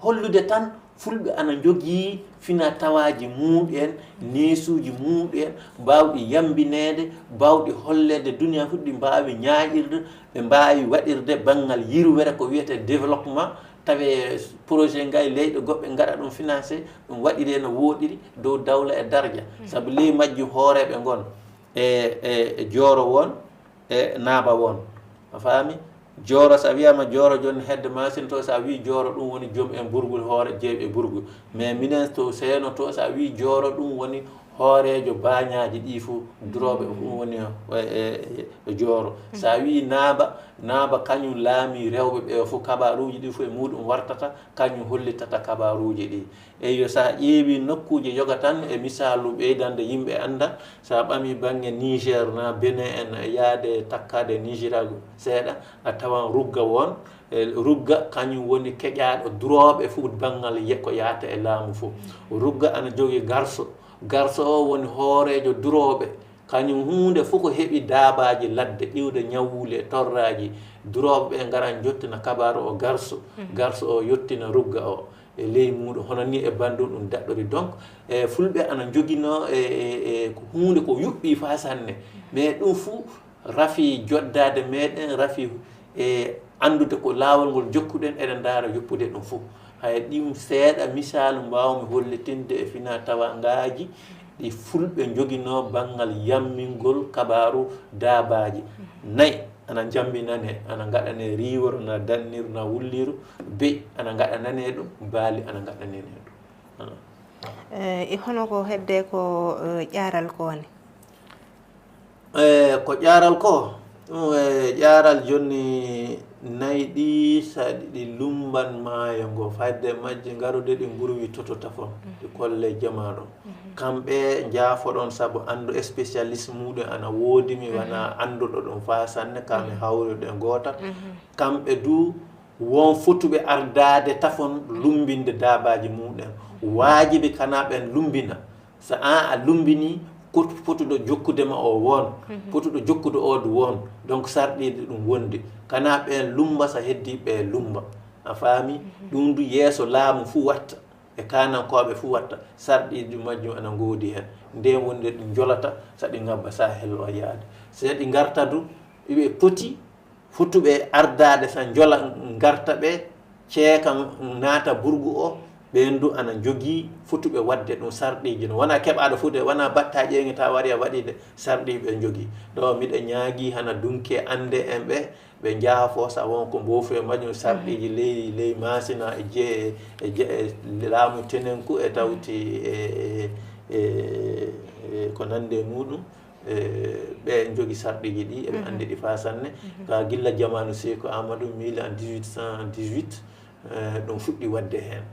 hollude tan fulɓe ana jogii fina tawaji muɗen nesuji muɗen mbawɗi yambinede mbawɗi hollede duniya fuɗɗi mbawi ñaƴirde ɓe mbawi waɗirde banggal yirwere ko wiyete développement tawe projet ngay leyɗe goɓɓe gaɗa ɗum financé ɗum waɗire no woɗiri dow dawla e dardia saabu ley majju hooreɓe gon e Dioro won e Naba won a faami Dioro sa wiyama Dioro joni hedde machine to sa wi Dioro ɗum woni joom en burgul hoore jeeɓe burgul mais minen to seeno to sa wi Dioro ɗum woni hoorejo bañaji ɗi fo duroɓe ɗum woni e Dioro sa wi Naba kañum laami rewɓe ɓe fof kabaruji ɗi fof e muɗum wartata kañum hollitata kabaruji ɗi eyo sa ƴeewi nokkuji yoga tan e misalu ɓeydande yimɓe anda sa ɓami banggue Niger na Benin en yaade takkade Nigéria seeɗa a tawan rugga won rugga kañum woni keƴaɗo duroɓe fof banggal ko yata e laamu fof rugga ana jogui garso o woni hoorejo duroɓe kañum hunde fof ko heeɓi daabaji ladde ƴiwde ñawwuli e torraji duroɓe ɓe garan jottina kabaru o garso o yettina rugga o e ley muɗum hono ni e bandum ɗum daɗɗori donc e fulɓe ana joguino ko hunde ko yuɓɓi fa sanne mais ɗum fou rafi joddade meɗen rafi e andude ko laawol ngol jokkuɗen eɗen daara yoppude ɗum fof hay ɗim seeɗa misalu mbawmi hollitinde e fina tawa ngaji ɗi fulɓe joguino banggal yammingol kabaru daabaji nayyi ana jambinane ana gaɗane riworo na danniru na wulliru beyi ana gaɗanane ɗum baali ana gaɗanane ɗum e hono ko hedde ko ƴaral ko ne ko ƴaral ko ɗum e ƴaral joni nayyi ɗi saɗi ɗi lumban maayo ngo fadde majje garude ɗi gurwi totota fon ɗi kolle jamaɗo kamɓe jaafoɗon saabu andu spécialiste muɗum ana woodimi wona anduɗo ɗum fa sanne kami hawrude goota kamɓe du won fotuɓe ardade tafon lumbinde daabaji muɗum waajibi kana ɓen lumbina so a lumbini potuɗo jokkudema o won potuɗo jokkude odo won donc sarɗide ɗum wondi kana ɓen lumba so heddi ɓe lumba a faami ɗum du yeeso laamu fuu watta e kanankoɓe fuu watta sarɗiji majjum ana goodi hen nde wonde ɗi jolata saɗi ngabba sa hello yaade seɗi garta du ɓe poti fotuɓe ardade sa jola garta ɓe ceeka naata burgu o ɓen du ana jogui fotuɓe wadde ɗum sarɗiji no wona keɓaɗo fude wona batta ƴeŋi ta wari a waɗide sarɗiɓe jogui ɗo miɗa ñaagui hana dunke ande en ɓe jaafo sa wonko mboofu e majjum sarɗiji ley masina e jee laamu tenenku e tawti ko nande muɗum ɓe jogui sarɗiji ɗi eɓe andi ɗi fa sanne ka guilla jamanu Seykou Amadou 1818 ɗum fuɗɗi wadde hen